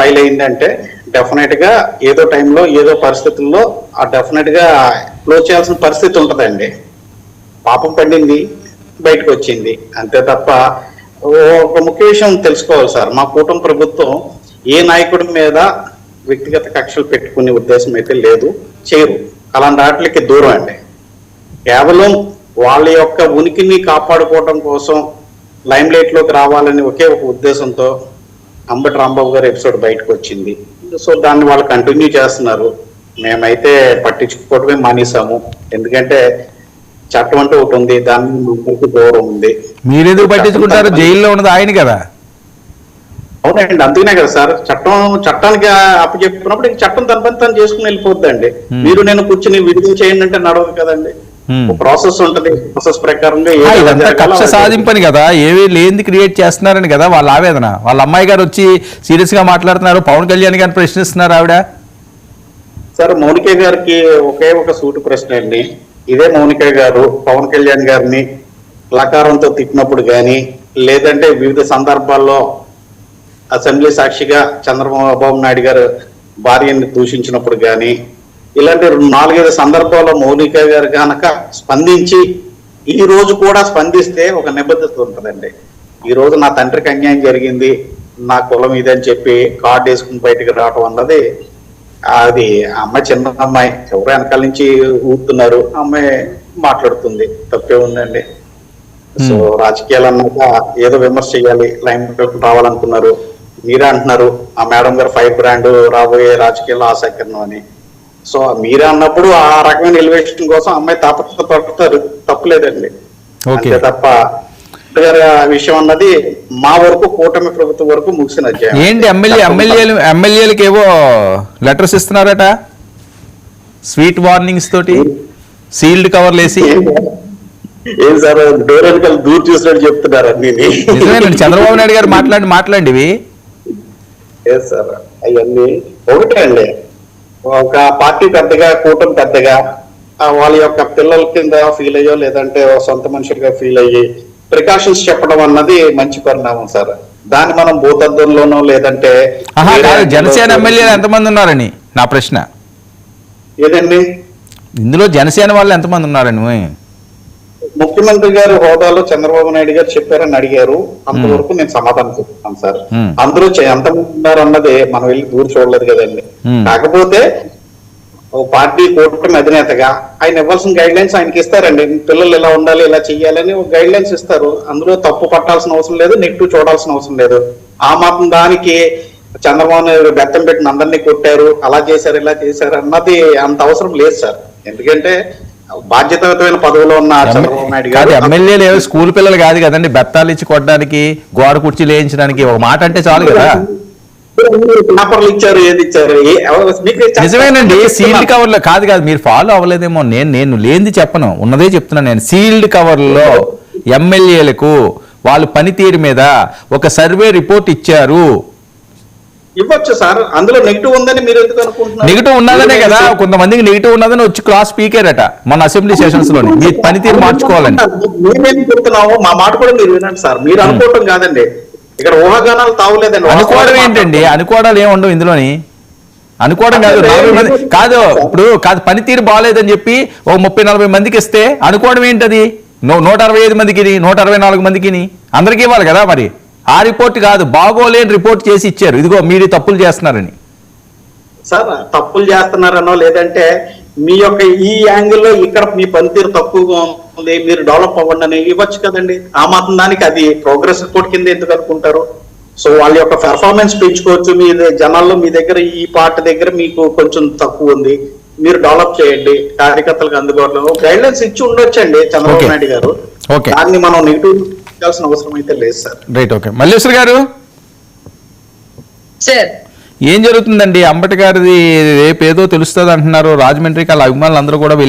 File అయిందంటే definite గా ఏదో టైంలో ఏదో పరిస్థితుల్లో ఆ డెఫినెట్ గా క్లోజ్ చేయాల్సిన పరిస్థితి ఉంటదండి. పాపం పండింది, బయటకు వచ్చింది అంతే తప్ప. ఒక ముఖ్య విషయం తెలుసుకోవాలి సార్, మా కూటమి ప్రభుత్వం ఏ నాయకుడి మీద వ్యక్తిగత కక్షలు పెట్టుకునే ఉద్దేశం అయితే లేదు, చేయరు. అలాంటి వాటికి దూరం అండి. కేవలం వాళ్ళ యొక్క ఉనికిని కాపాడుకోవడం కోసం లైమ్ లైట్ లోకి రావాలని ఒకే ఒక ఉద్దేశంతో అంబటి రాంబాబు గారి ఎపిసోడ్ బయటకు వచ్చింది. సో దాన్ని వాళ్ళు కంటిన్యూ చేస్తున్నారు. మేమైతే పట్టించుకోవడమే మానేసాము. ఎందుకంటే చట్టం అంటే ఒకటి ఉంది, దాని గౌరవం ఉంది. మీరెందుకు పట్టించుకుంటారు? జైల్లో ఉన్నది ఆయన కదా. అవునండి, అందుకనే కదా సార్ చట్టానికి అప్పచెప్పినప్పుడు చట్టం తన పని తను చేసుకుని వెళ్ళిపోద్దండి. మీరు నేను కూర్చుని విడుదల చేయండి అంటే నడవదు కదండి. ప్రాసెస్ ఉంటది, ప్రాసెస్ ప్రకారంగా కక్ష సాధింపని కదా, ఏవి లేనిది క్రియేట్ చేస్తున్నారని కదా వాళ్ళ ఆవేదన. వాళ్ళ అమ్మాయి గారు వచ్చి సీరియస్ గా మాట్లాడుతున్నారు, పవన్ కళ్యాణ్ గారిని ప్రశ్నిస్తున్నారు ఆవిడ. సార్ మౌనిక గారికి ఒకే ఒక సూటి ప్రశ్న అండి. ఇదే మౌనిక గారు పవన్ కళ్యాణ్ గారిని లకారంతో తిట్టినప్పుడు కానీ, లేదంటే వివిధ సందర్భాల్లో అసెంబ్లీ సాక్షిగా చంద్రబాబు నాయుడు గారు భార్యని దూషించినప్పుడు కానీ, ఇలాంటి 4-5 సందర్భాల్లో మౌనిక గారు కనుక స్పందించి ఈ రోజు కూడా స్పందిస్తే ఒక నిబద్ధత ఉంటుందండి. ఈ రోజు నా తండ్రికి అన్యాయం జరిగింది, నా కులం ఇదని చెప్పి కార్డు వేసుకుని బయటకు రావడం అన్నది, అది అమ్మాయి చిన్న అమ్మాయి, ఎవరు వెనకాల నుంచి ఊపుతున్నారు, అమ్మాయి మాట్లాడుతుంది, తప్పే ఉందండి. సో రాజకీయాలు అన్నాక ఏదో విమర్శ చేయాలి, లైన్ రావాలనుకున్నారు. మీరే అంటున్నారు ఆ మేడం గారు ఫైర్ బ్రాండ్ రాబోయే రాజకీయాల్లో ఆసక్తిను అని. సో మీరే అన్నప్పుడు ఆ రకమైన ఎలివేషన్ కోసం అమ్మాయి పడతారు, తప్పులేదండి. అంతే తప్ప విషయం అన్నది మా వరకు కూటమి ప్రభుత్వం వరకు ముగిసిన అధ్యాయం. ఏంటి ఎమ్మెల్యేలకు ఏవో లెటర్స్ ఇస్తున్నారట, స్వీట్ వార్నింగ్స్ తోటి, సీల్డ్ కవర్లు వేసి. ఏం సార్ డోర్ వెనకాల దూరం చూసినట్టు చెప్తున్నారు అన్ని. చంద్రబాబు నాయుడు గారు మాట్లాడివి సార్ అవన్నీ ఒకటే అండి. ఒక పార్టీ పెద్దగా, కూటమి పెద్దగా వాళ్ళ యొక్క పిల్లల కింద ఫీల్ అయ్యో లేదంటే సొంత మనుషులుగా ఫీల్ అయ్యి ప్రికాషన్స్ చెప్పడం అన్నది మంచి పరిణామం సార్. దాన్ని మనం భూతద్దంలోనో లేదంటే జనసేన ఎమ్మెల్యేలు ఎంతమంది ఉన్నారని నా ప్రశ్న. ఏదండి ఇందులో జనసేన వాళ్ళు ఎంతమంది ఉన్నారని ముఖ్యమంత్రి గారి హోదాలో చంద్రబాబు నాయుడు గారు చెప్పారని అడిగారు, అంతవరకు నేను సమాధానం చెప్తాను సార్. అందరూ ఎంతమంది ఉన్నారు అన్నది మనం వెళ్ళి దూరం చూడలేదు కదండి. కాకపోతే పార్టీ కూటమి అధినేతగా ఆయన ఇవ్వాల్సిన గైడ్ లైన్స్ ఆయనకి ఇస్తారండి. పిల్లలు ఇలా ఉండాలి, ఇలా చెయ్యాలని ఒక గైడ్ లైన్స్ ఇస్తారు. అందులో తప్పు పట్టాల్సిన అవసరం లేదు, నెగిటివ్ చూడాల్సిన అవసరం లేదు. ఆ మాత్రం దానికి చంద్రబాబు నాయుడు బెత్తం పెట్టిన అందరినీ కొట్టారు, అలా చేశారు, ఇలా చేశారు అన్నది అంత అవసరం లేదు సార్. ఎందుకంటే బాధ్యతమైన పదవిలో ఉన్న చంద్రబాబు నాయుడు గారు ఎమ్మెల్యేలు ఏవో స్కూల్ పిల్లలు కాదు కదండి, బెత్తాలు ఇచ్చి కొట్టడానికి, గోడ కుర్చీ లేయించడానికి. ఒక మాట అంటే చాలు కదా. పేపర్లు ఇచ్చారు, ఏది ఇచ్చారు. నిజమేనండి, సీల్డ్ కవర్లో కాదు మీరు ఫాలో అవ్వలేదేమో. నేను లేనిది చెప్పను, ఉన్నదే చెప్తున్నాను నేను. సీల్డ్ కవర్లో ఎమ్మెల్యేలకు వాళ్ళ పనితీరు మీద ఒక సర్వే రిపోర్ట్ ఇచ్చారు. ఇవ్వచ్చు సార్, అందులో నెగిటివ్ ఉందని మీరు ఎందుకు అనుకుంటున్నారు? నెగిటివ్ ఉన్నదనే కదా, కొంతమందికి నెగిటివ్ ఉన్నదని వచ్చి క్లాస్ స్పీకరట మన అసెంబ్లీ సెషన్స్ లోని. మీ పనితీరు మార్చుకోవాలని మేమేం చెప్తున్నాము, మా మాట కూడా మీరు వినండి సార్. మీరు అనుకోవటం కాదండి, ఇక్కడ ఊహాగానాలు తావులేదండి. అనుకోవడం ఏంటండి? అనుకోవడాలు ఏమి ఉండవు ఇందులోని. అనుకోవడం కాదు, 40 మంది కాదు. ఇప్పుడు కాదు, పనితీరు బాగాలేదని చెప్పి ఓ 30-40 మందికి ఇస్తే అనుకోవడం ఏంటది? 165 మందికి, 164 మందికి అందరికీ ఇవ్వాలి కదా. మరి ఆ రిపోర్ట్ కాదు, బాగోలేని రిపోర్ట్ చేసి ఇచ్చారు, ఇదిగో మీరు తప్పులు చేస్తున్నారని. సార్ తప్పులు చేస్తున్నారనో లేదంటే మీ యొక్క ఈ యాంగిల్లో ఇక్కడ మీ పనితీరు తక్కువగా ఉంది, మీరు డెవలప్ అవ్వండి అని ఇవ్వచ్చు కదండి. ఆ మాత్రం దానికి అది ప్రోగ్రెస్ రిపోర్ట్ కింద ఎందుకు అనుకుంటారు? సో వాళ్ళ యొక్క పెర్ఫార్మెన్స్ పెంచుకోవచ్చు. మీ జనాల్లో మీ దగ్గర ఈ పార్ట్ దగ్గర మీకు కొంచెం తక్కువ ఉంది, మీరు డెవలప్ చేయండి, కార్యకర్తలకు అందుబాటులో గైడ్ లైన్స్ ఇచ్చి ఉండొచ్చండి చంద్రబాబు నాయుడు గారు. దాన్ని మనం నెగిటివ్ అవసరం అయితే లేదు సార్. Right, okay. మల్లేశ్వర్ గారు ఏం జరుగుతుందండి? అంబటి గారిది రేపు ఏదో తెలుస్తుంది అంటున్నారు. రాజమండ్రికి వాళ్ళ అభిమానులు అందరూ కూడా వెళ్ళి